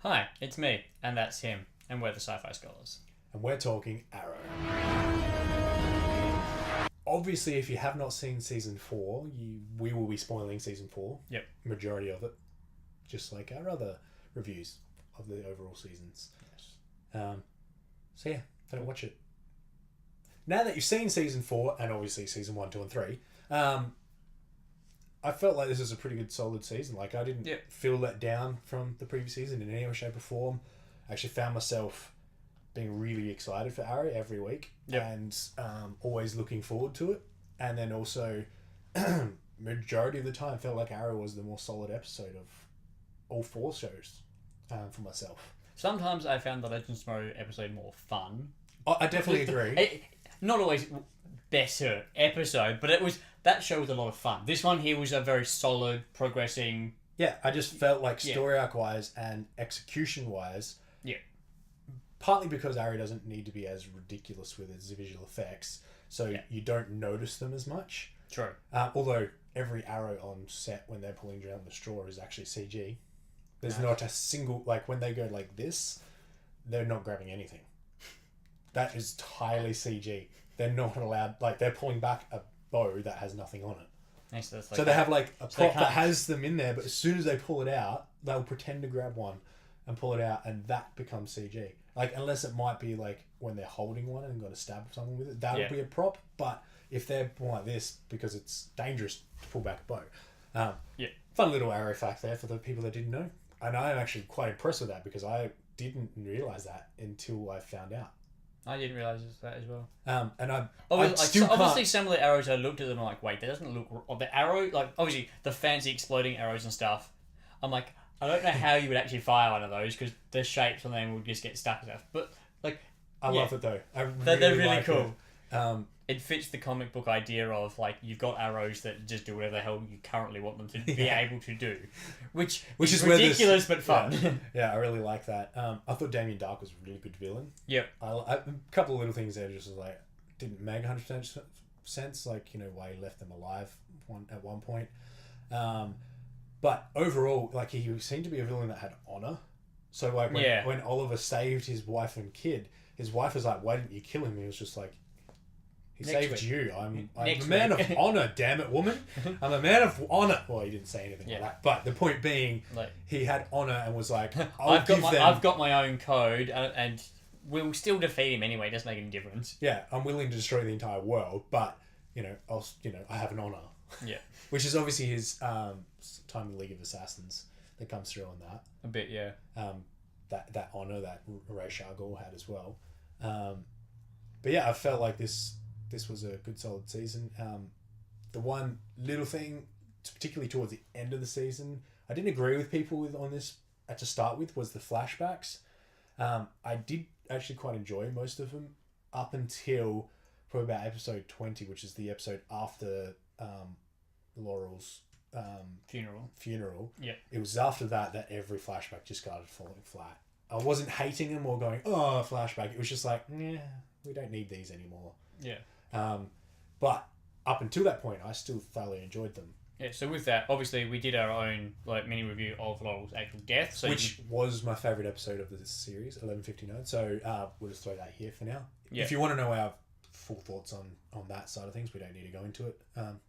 Hi, it's me, and that's him, and we're the Sci-Fi Scholars. And we're talking Arrow. Obviously, if you have not seen Season 4, we will be spoiling Season 4. Yep. Majority of it. Just like our other reviews of the overall seasons. Yes. So yeah, don't watch it. Now that you've seen Season 4, and obviously Season 1, 2 and 3, I felt like this was a pretty good solid season. Like I didn't feel let down from the previous season in any way, shape or form. I actually found myself being really excited for Arrow every week and always looking forward to it. And then also, majority of the time, felt like Arrow was the more solid episode of all 4 shows for myself. Sometimes I found the Legends Tomorrow episode more fun. I definitely agree. Not always better episode, but that show was a lot of fun. This one here was a very solid, progressing... Yeah, I just felt like story arc-wise and execution-wise... Yeah. Partly because Arrow doesn't need to be as ridiculous with its visual effects, so you don't notice them as much. True. Although every arrow on set when they're pulling down the straw is actually CG. There's not a single... Like, when they go like this, they're not grabbing anything. That is entirely CG. They're not allowed... Like, they're pulling back a bow that has nothing on it. Nice, so they have, like, a prop that has them in there, but as soon as they pull it out, they'll pretend to grab one and pull it out, and that becomes CG. Like, unless it might be, like, when they're holding one and got to stab someone with it, that would be a prop. But if they're like this, because it's dangerous to pull back a bow. Fun little Arrow fact there for the people that didn't know. And I'm actually quite impressed with that, because I didn't realise that until I found out. I didn't realise that as well. And I still obviously some of the arrows I looked at them like, wait, that doesn't look... Or the arrow, like, obviously, the fancy exploding arrows and stuff, I'm like... I don't know how you would actually fire one of those, because the shapes on them would just get stuck and stuff. But, like... I love it, though. They're really like cool. It It fits the comic book idea of, like, you've got arrows that just do whatever the hell you currently want them to be able to do. Which is ridiculous but fun. Yeah, I really like that. I thought Damien Dark was a really good villain. Yep. A couple of little things there just was like, didn't make 100% sense, like, you know, why he left them alive at one point. But overall, like, he seemed to be a villain that had honor. So, like, when Oliver saved his wife and kid, his wife was like, why didn't you kill him? And he was just like, he saved you. I'm a man of honor, damn it, woman. I'm a man of honor. Well, he didn't say anything like that. But the point being, like, he had honor and was like, I've got my own code, and we'll still defeat him anyway. It doesn't make any difference. Yeah, I'm willing to destroy the entire world, but, I have an honor. Yeah. Which is obviously his time in the League of Assassins that comes through on that. A bit, yeah. That honor that Ra's al Ghul had as well. But yeah, I felt like this was a good solid season. The one little thing, particularly towards the end of the season, I didn't agree with people on this to start with, was the flashbacks. I did actually quite enjoy most of them up until probably about episode 20, which is the episode after Laurel's funeral. Yeah. It was after that every flashback just started falling flat. I wasn't hating them or going, oh, flashback. It was just like, we don't need these anymore. Yeah. But up until that point, I still thoroughly enjoyed them. Yeah, so with that, obviously, we did our own mini review of Laurel's actual death. So which was my favourite episode of this series, 11:59. So we'll just throw that here for now. Yeah. If you want to know our full thoughts on that side of things, we don't need to go into it.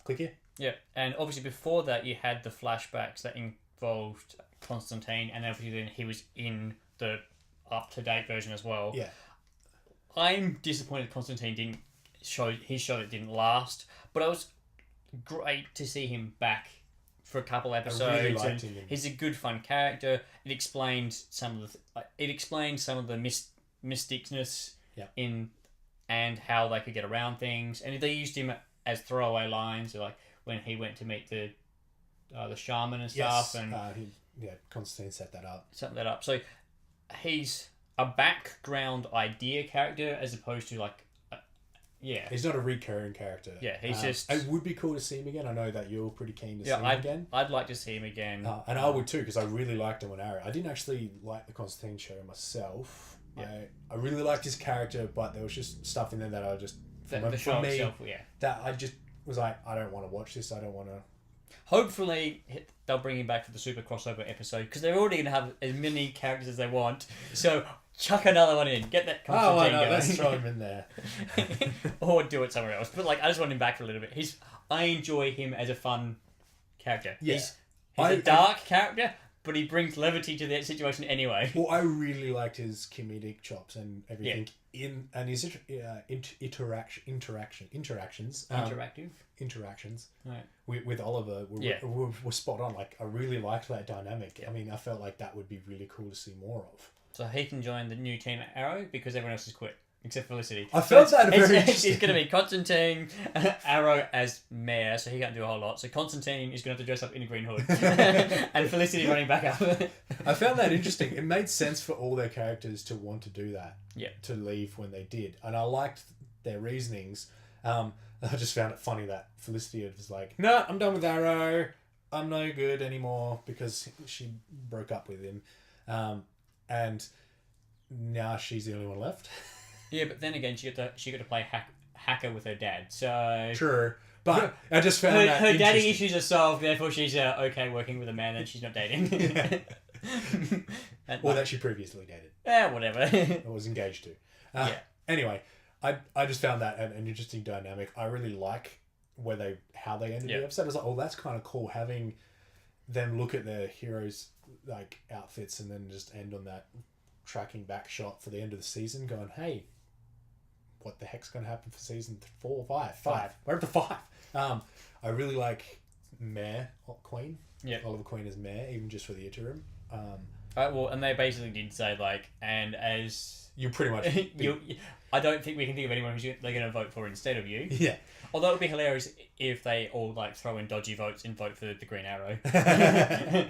Click here. Yeah, and obviously before that, you had the flashbacks that involved Constantine, and obviously then he was in the up-to-date version as well. Yeah. I'm disappointed Constantine didn't show it didn't last, but it was great to see him back for a couple episodes. I really liked him. He's a good, fun character. It explained some of the mysticness in and how they could get around things, and they used him as throwaway lines, like when he went to meet the shaman and stuff. Yes, Constantine set that up. So he's a background idea character as opposed to he's not a recurring character. Yeah, he's just... It would be cool to see him again. I know that you're pretty keen to see him again. I'd like to see him again. And I would too, because I really liked him on Arrow. I didn't actually like the Constantine show myself. Yeah. I really liked his character, but there was just stuff in there that I just... For me, that I just was like, I don't want to watch this. I don't want to... Hopefully, they'll bring him back for the super crossover episode because they're already going to have as many characters as they want. So chuck another one in. Get that Constantine going. Let's throw him in there. Or do it somewhere else. But like, I just want him back for a little bit. I enjoy him as a fun character. Yeah. He's a dark character, but he brings levity to that situation anyway. Well, I really liked his comedic chops and everything and his interactions with Oliver were spot on. Like, I really liked that dynamic. I mean, I felt like that would be really cool to see more of. So he can join the new team at Arrow because everyone else has quit. Except Felicity. I felt that very interesting. It's going to be Constantine, Arrow as mayor, so he can't do a whole lot. So Constantine is going to have to dress up in a green hood. And Felicity running back up. I found that interesting. It made sense for all their characters to want to do that. Yeah. To leave when they did. And I liked their reasonings. I just found it funny that Felicity was like, no, I'm done with Arrow. I'm no good anymore because she broke up with him. And now she's the only one left. Yeah, but then again, she got to play hacker with her dad. So true, but I just found her daddy issues are solved. Therefore, she's okay working with a man that she's not dating. Or that she previously dated. Yeah, whatever. Or was engaged to. Anyway, I just found that an interesting dynamic. I really like how they ended the episode. I was like, oh, that's kind of cool having them look at their heroes' like outfits and then just end on that tracking back shot for the end of the season, going, hey, what the heck's going to happen for season 4 or 5? We're up to 5. I really like Queen. Yeah, Oliver Queen as mayor, even just for the interim. Well, and they basically did say like, and as you pretty much, I don't think we can think of anyone they're going to vote for instead of you. Yeah. Although it would be hilarious if they all like throw in dodgy votes and vote for the Green Arrow.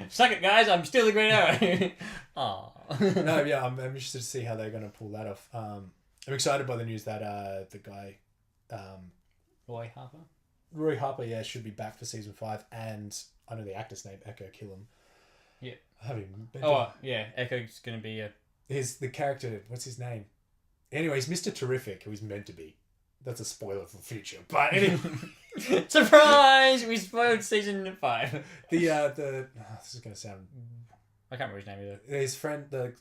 Suck it, guys! I'm still the Green Arrow. Aww. No, yeah, I'm interested to see how they're going to pull that off. I'm excited by the news that the guy, Roy Harper, should be back for season 5, and I know the actor's name, Echo Killam. Yeah. Echo's going to be the character. What's his name? Anyway, he's Mr. Terrific, who he's meant to be. That's a spoiler for the future. But anyway. Surprise! We spoiled season 5. This is going to sound... I can't remember his name either. His friend, the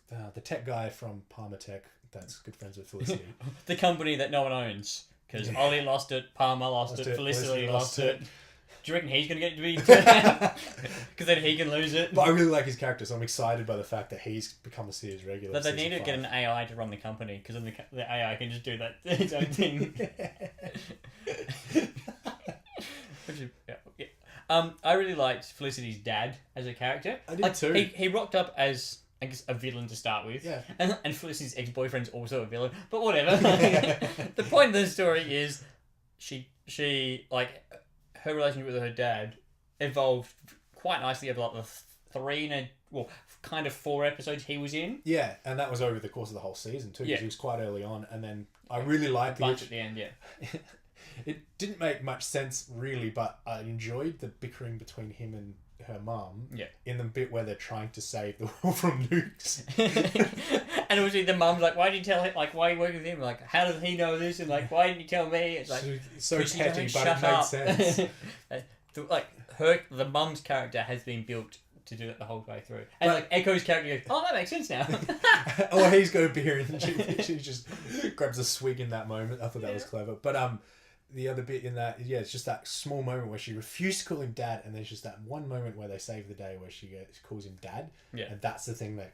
tech guy from Palmer Tech, that's good friends with Felicity. The company that no one owns. Because Ollie lost it, Palmer lost it, Felicity lost it. Do you reckon he's going to get it to be... Because then he can lose it? But I really like his character, so I'm excited by the fact that he's become a series regular. But they need to get an AI to run the company, because then the AI can just do that its own thing. I really liked Felicity's dad as a character. I did too. He rocked up as, I guess, a villain to start with. Yeah. And Felicity's ex-boyfriend's also a villain. But whatever. The point of the story is she like... her relationship with her dad evolved quite nicely over like the 4 episodes he was in. Yeah, and that was over the course of the whole season too, because he was quite early on, and then I really liked the bunch at the end. Yeah, it didn't make much sense really, but I enjoyed the bickering between him and her mum. Yeah, in the bit where they're trying to save the world from nukes. And obviously the mum's like, why did you tell him? Like, why are you working with him? Like, how does he know this? And like, why didn't you tell me? It's like so petty, but it made sense. The mum's character has been built to do it the whole way through, and like Echo's character goes, oh, that makes sense now. Oh, he's got a beer and she just grabs a swig in that moment. I thought that was clever, but the other bit in that, it's just that small moment where she refused to call him dad, and there's just that one moment where they save the day where she calls him dad, and that's the thing that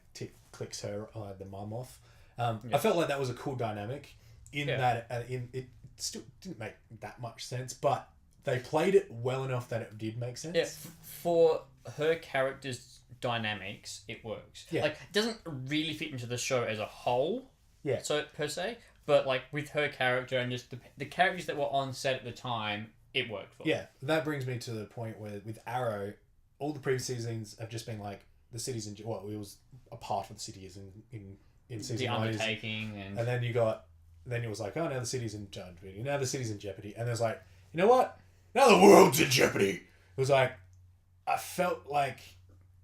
clicks her, the mum off. I felt like that was a cool dynamic in that. It still didn't make that much sense, but they played it well enough that it did make sense. Yeah, for her character's dynamics, it works. Yeah. Like, it doesn't really fit into the show as a whole. Yeah. So per se. But like with her character and just the characters that were on set at the time, it worked for. Yeah, that brings me to the point where with Arrow, all the previous seasons have just been like the city's in it was a part of the city is in season 9. The undertaking and then it was like, oh, now the city's in jeopardy. Now the city's in jeopardy, and there's like, you know what? Now the world's in jeopardy. It was like, I felt like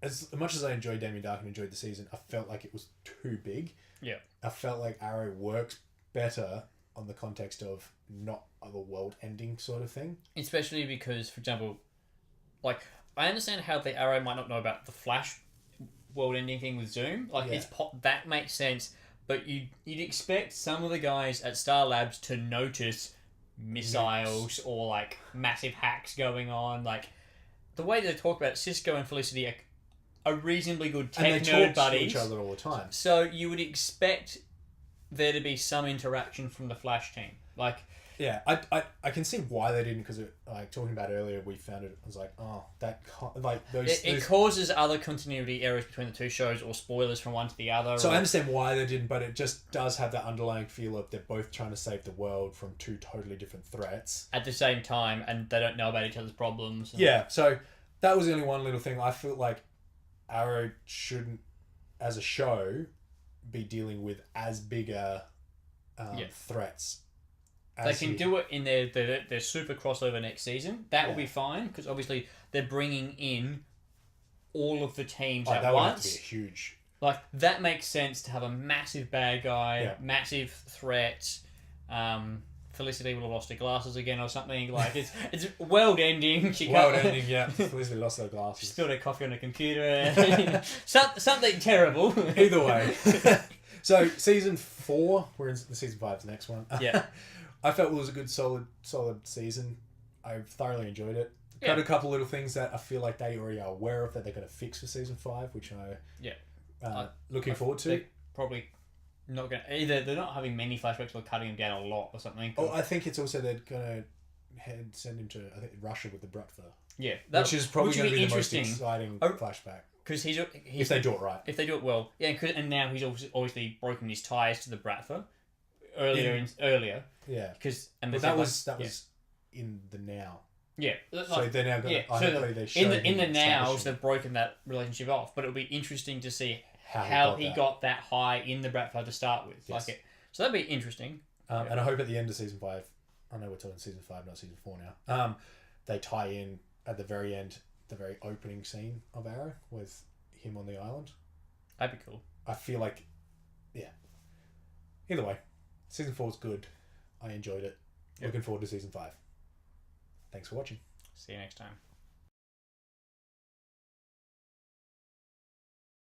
as much as I enjoyed Damien Dark and enjoyed the season, I felt like it was too big. Yeah, I felt like Arrow works better on the context of not of a world ending sort of thing. Especially because, for example, like I understand how the Arrow might not know about the Flash world-ending thing with Zoom. Like, that makes sense. But you'd expect some of the guys at Star Labs to notice missiles or, like, massive hacks going on. Like, the way they talk about it, Cisco and Felicity are reasonably good tech and they nerd talk buddies. To each other all the time. So you would expect there to be some interaction from the Flash team. Like... Yeah, I can see why they didn't, because like talking about earlier, we found it. I was like, oh, that like those. It causes other continuity errors between the two shows, or spoilers from one to the other. So I understand why they didn't, but it just does have that underlying feel of they're both trying to save the world from two totally different threats at the same time, and they don't know about each other's problems. Yeah, so that was the only one little thing. I feel like Arrow shouldn't, as a show, be dealing with as bigger threats. They can do it in their super crossover next season. That will be fine, because obviously they're bringing in all of the teams at that once. Would have to be a huge... Like, that makes sense to have a massive bad guy, massive threat. Felicity would have lost her glasses again or something. Like, it's world ending. Ending, yeah. Felicity lost her glasses. She spilled her coffee on the computer. Something terrible. Either way. So, season 4, we're in the season 5's the next one. Yeah. I felt it was a good, solid season. I thoroughly enjoyed it. Got a couple little things that I feel like they already are aware of that they're going to fix for season 5, which looking forward to. They're probably not going to... Either they're not having many flashbacks or cutting him down a lot or something. Oh, I think it's also they're going to send him to, I think, Russia with the Bratva. Yeah. Which is probably going to be the most exciting flashback. Because if they do it right. If they do it well. Yeah, and now he's obviously broken his ties to the Bratva earlier. Yeah. That was in the now. Yeah. So they're now going to... In the nows, they've broken that relationship off. But it'll be interesting to see how he got that high in the Bratva to start with. Yes. So that'd be interesting. And I hope at the end of season 5, I know we're talking season 5, not season 4 now, they tie in at the very end, the very opening scene of Arrow with him on the island. That'd be cool. I feel like, either way, season 4 is good. I enjoyed it. Looking forward to season 5. Thanks for watching. See you next time.